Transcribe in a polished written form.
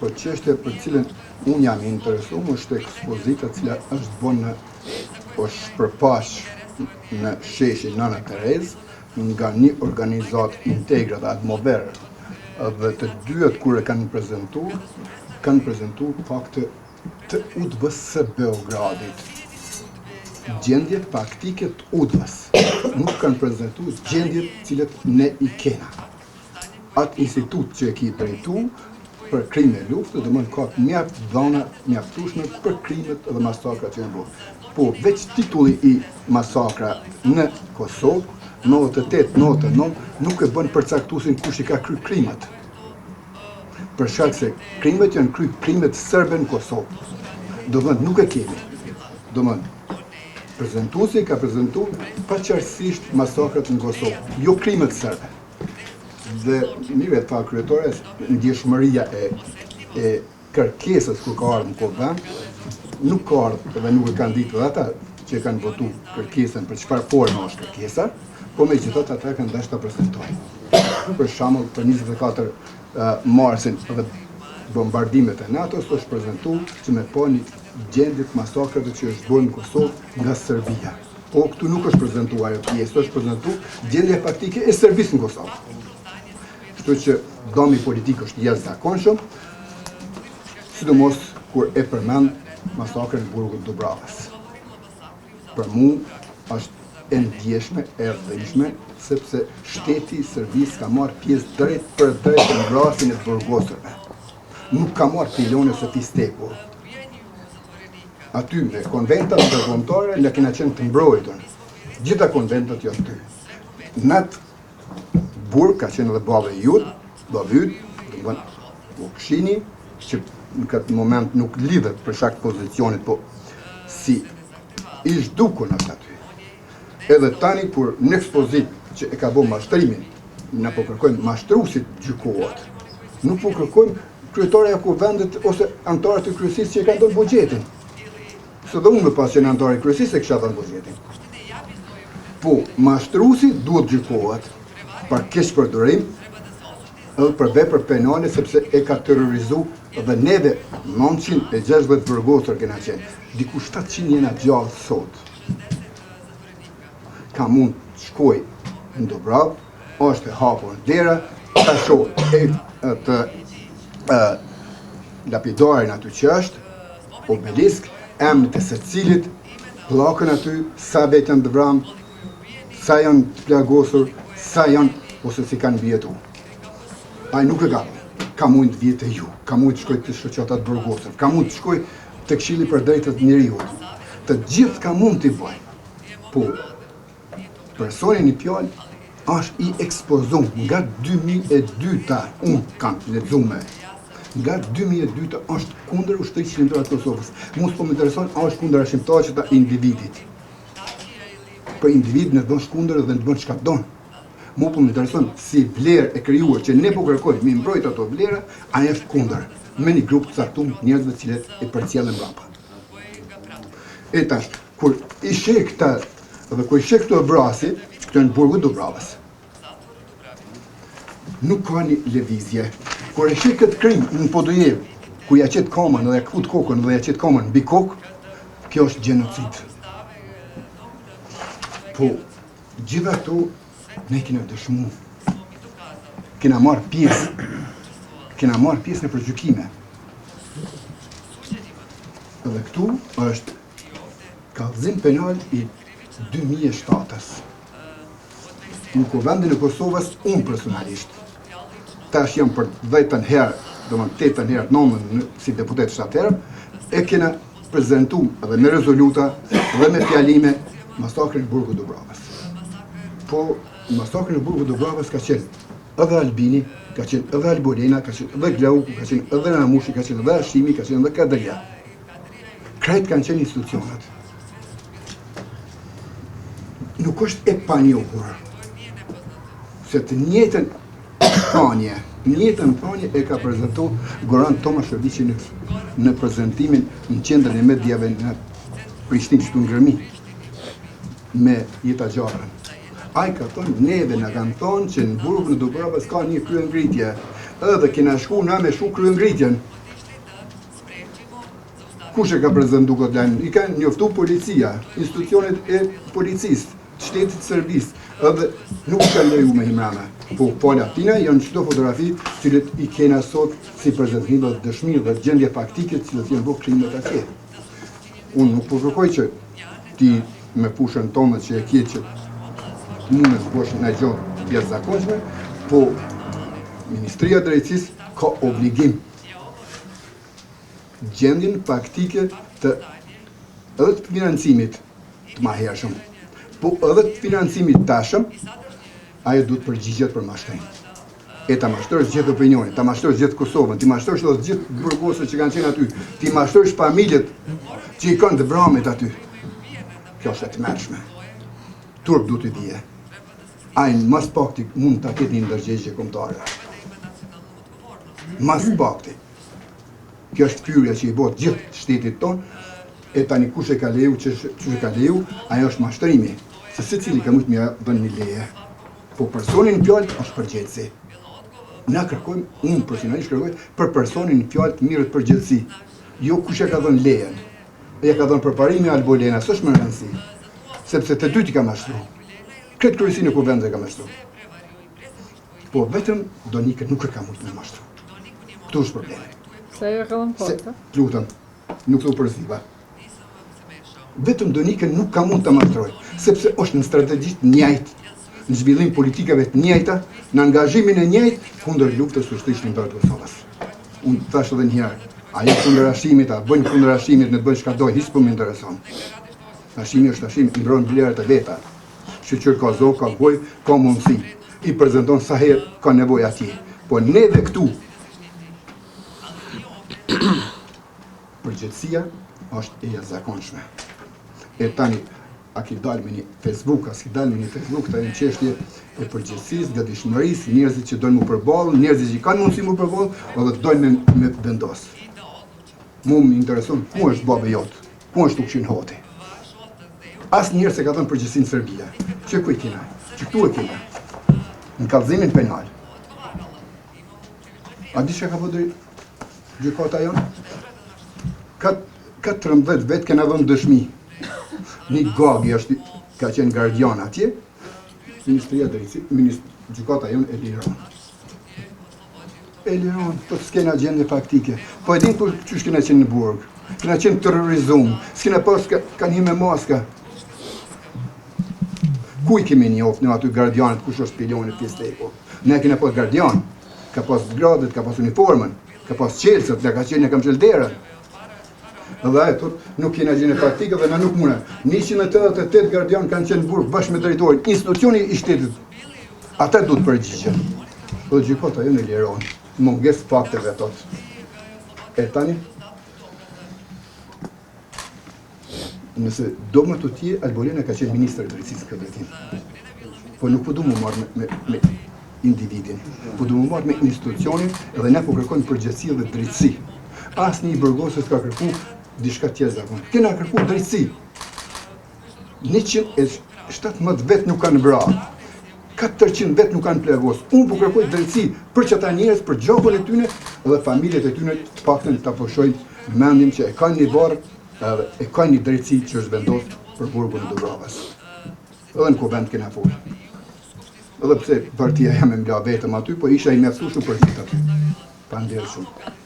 po çështja për cilën unë jam interesuar është ekspozita e cila është bënë është përpash në sheshin Nana Terez nga një organizatë Integra dhe Atmover. Dhe të dyat kur e kanë prezentuar fakte të UDV-s së Beogradit. Gjendjet praktike të UDV-s. Nuk kanë prezentuar gjendjet cilët ne i kena. Atë institut që e ki drejtu për krime e luftë, dhe më në ka mjaft dhana mjaftueshme për krimet dhe masakra që janë bërë. Po veç titulli i masakra në Kosovë, 98-99, nuk e bën përcaktuesin kush i ka kryer krimet. Për shkak se krimet janë kryer krimet serbe në Kosovë. Do thënë nuk e kemi. Do thënë prezantuesi ka prezantuar paqartësisht masakrat në Kosovë, jo krimet serbe. Dhe mire tha kryetore, ndjeshmëria e kërkesës kur ka ardhur në Kosovë, nuk ka ardhur dhe nuk e kanë ditë edhe ata që kanë votu kërkesën për çfarë forme është kërkesa, po megjithatë ata kanë dashur ta prezantojnë. Për shembull, për 24 marsin dhe bombardimet e NATO-s është prezantuar që me po një gjendjet masakrave që është bërë në Kosovë nga Serbia. Po këtu nuk është prezantuar ajo pjesë, është prezantuar gjendja faktike e Serbisë në Kosovë. Kështu që domi politik është jashtëzakonshëm, sidomos kur e përmend masakrën e burgut Dubravës. Për mua është e ndjeshme, e rrëdhishme, sepse shteti i Serbisë ka marrë pjesë drejt për drejt në vrasjen e të burgosërve. Nuk ka marrë pilone sofistiku. Aty me konventat ndërkombëtare ne kena qenë të mbrojtur. Gjitha konventat janë aty. Nat burg ka qenë edhe baba e jut, babyt, Vukshini, që në këtë moment nuk lidhet për shkak të pozicionit, po si ish dukun ata aty. Edhe tani kur në ekspozit që e ka bërë mashtrimin, na po kërkojmë mashtruesit gjykohet. Nuk po kërkojmë kryetaria e kuvendit ose anëtarët e kryesisë që e kanë dhënë buxhetin. Se dhe unë me pas që në anëtarë i kryesisë e kisha dhënë buxhetin. Po, mashtruesi duhet gjykohet për keq përdorim edhe për vepër penale sepse e ka terrorizuar dhe neve 960 burgosur kena qenë. Diku 700 jena gjallë sot. Ka mund të shkoj në Dobravë, është e hapur dera, ta shoh të lapidarin aty që është, obelisk, emnet e secilit, pllakën aty, sa vetë janë të vramë, sa janë të plagosur, sa janë ose si kanë vjetu. Ai nuk e ka mund të vjetë ju, ka mund të shkoj të shoqatat burgosur, ka mund të shkoj të Këshilli për Drejtat e Njeriut. Të gjithë ka mund t'i bëjnë. Po, personin i fjalë është i ekspozuar nga 2002-ta, unë kam lexuar. Nga 2002-ta është kundër ushtrisë qendrore të Kosovës. Mos po më intereson a është kundër shqiptarëve të individit. Për individin e bën kundër dhe në bën çka don. Mu po më intereson si vlerë e krijuar që ne po kërkojmë mi mbrojt ato vlera, ai është kundër me një grup të caktuar njerëzve të cilët e përcjellën mbrapa. E tash, kur i sheh këta dhe kur i sheh këto vrasje, këto në burgut Dubravës, nuk ka një lëvizje. Kur e sheh këtë krim në Podujev, ku ja qet kamën dhe ja kput kokën dhe ja qet kamën mbi kokë, kjo është gjenocid. Po, gjitha këto ne kena dëshmu. Kena marrë pjesë në përgjykime. Dhe këtu është kallëzim penal i 2007-s. Në Kuvendin e Kosovës, unë personalisht, tash jam për 10 herë, do më 8 herë, 9 si deputet shtatërë, e kena prezentu edhe me rezoluta dhe me fjalime masakrin e burgut Dubravës. Po, masakrin e burgut Dubravës ka qenë edhe Albini, ka qenë edhe Alborena, ka qenë edhe Glauku, ka qenë edhe Ramushi, ka qenë edhe Hashimi, ka qenë edhe Kadria. Krejt kanë qenë institucionat. Nuk është e panjohur se të njëjtën panje e ka prezentuar Goran Tomasheviqi në prezentimin në qendrën e mediave në Prishtinë që të ngërmi me Jeta Gjarën. Ai ka thonë, neve na kanë thonë që në burgun e Dubravës ka një kryengritje, edhe kena shku na me shku kryengritjen. Kush e ka prezentu këtë lajm? I ka njoftu policia, institucionet e policisë, shtetit servis, edhe nuk ka leju me Imrana. Po pola tina janë çdo fotografi që i kena sot si prezantim dhe dëshmi dhe gjendje faktike që janë bërë krimet atje. Unë nuk po kërkoj që ti me pushën tonë që e kje që mund të bësh në gjë të jashtëzakonshme, po Ministria e Drejtësisë ka obligim gjendjen faktike të edhe të financimit të mahershëm, po edhe të financimit tashëm, ajo duhet përgjigjet për mashtrim. E ta mashtrosh gjithë opinionin, ta mashtrosh gjithë Kosovën, ti mashtrosh edhe gjithë burgosët që kanë qenë aty, ti mashtrosh familjet që i kanë të bramit aty. Kjo është e tmerrshme. Turp duhet të dije. Ai mas pakti mund ta ketë një ndërgjegje kombëtare. Mas pakti. Kjo është pyrja që i bëhet gjithë shtetit tonë, e tani kush e ka leju, që e ka leju, ajo është mashtrimi. Se secili ka mund të më dhënë një leje. Po personin në fjalë është përgjegjësi. Na kërkojmë, unë personalisht kërkoj për personin në fjalë të mirët përgjegjësi. Jo kush e ka dhënë lejen. E ka dhënë përparimi Albolena, s'është më rëndësi. Sepse të dy ti ka mashtruar. Këtë kryesinë e kuvendit ka mashtruar. Po vetëm Donikën nuk e ka mund të mashtruar. Këtu është problemi. Se ajo ka dhënë porta. Lutem, nuk thua përziva. Vetëm Donikën nuk ka mund të mashtrojë, sepse është në strategji të njëjtë, në zhvillim politikave të njëjta, në angazhimin e njëjtë kundër luftës së shtetit të Kosovës. Unë thash edhe një herë, ajo kundërashtimit, a bëjnë kundërashtimit, në të bëjnë çka dojnë, hiç po më intereson. Tashimi është tashim, i mbron vlerat e veta. Shoqër ka zog, ka gojë, ka mundësi. I prezanton sa herë ka nevojë atje. Po neve këtu përgjithësia është e jashtëzakonshme. E tani, a ki dalë me një Facebook, a s'ki dalë me një Facebook, të një qeshtje e përgjithësisë, gatishmërisë, njerëzit që dojnë mu përballë, njerëzit që kanë mundësi mu përballë, edhe dojnë me vendosë. Mu më intereson, ku është babe jotë, ku është Ukshin Hoti. Asë njerë se ka thënë përgjithësinë Serbia. Që ku i kena? Që këtu e kena? Në kallëzimin penal. A di që ka po gjykata jonë? 14 vetë kena dhënë dëshmi. Një Gagi është ka qenë gardian atje, Ministria e Drejtësisë, gjykata jonë e liron. E liron, po s'kena gjendje faktike. Po e din kur çysh kena qenë në burg. Kena qenë terrorizum, s'kena pas kanë një me maska. Ku i kemi njoftë në aty gardianët kush është piloni pjesëleku? Ne kena pas gardian, ka pas gradet, ka pas uniformën, ka pas qelësët, ne ka qenë ne kam qelderën. Edhe e thot, nuk kena gjendje faktike dhe na nuk mune. 188 gardian kanë qenë burg bashkë me drejtorin, institucioni i shtetit. Ata duhet përgjigjen. Po gjykata jo në liron, mungesë fakteve thot. E tani, nëse do më të tje, Albolena ka qenë ministër e drejtësisë këtë drejtim. Po nuk po du më marrë me individin, po du më marrë me institucionin edhe ne po kërkojmë përgjegjësi dhe drejtësi. Asë një burgosës ka kërku diçka tjetër zakon. Kena kërku drejtësi. 117 vetë nuk kanë bra. 400 vetë nuk kanë plagos. Unë po kërkoj drejtësi për që ata njerëz, për gjakun e tyne dhe familjet e tyne të paktën të aposhojnë mendim që e kanë një barë edhe e kanë një drejtësi që është vendosur për burgun e Dubravës. Edhe në kuvend kena folë. Edhe pse partia jam e mbla vetëm aty, po isha i mjaftueshëm për gjithë aty. Faleminderit shumë.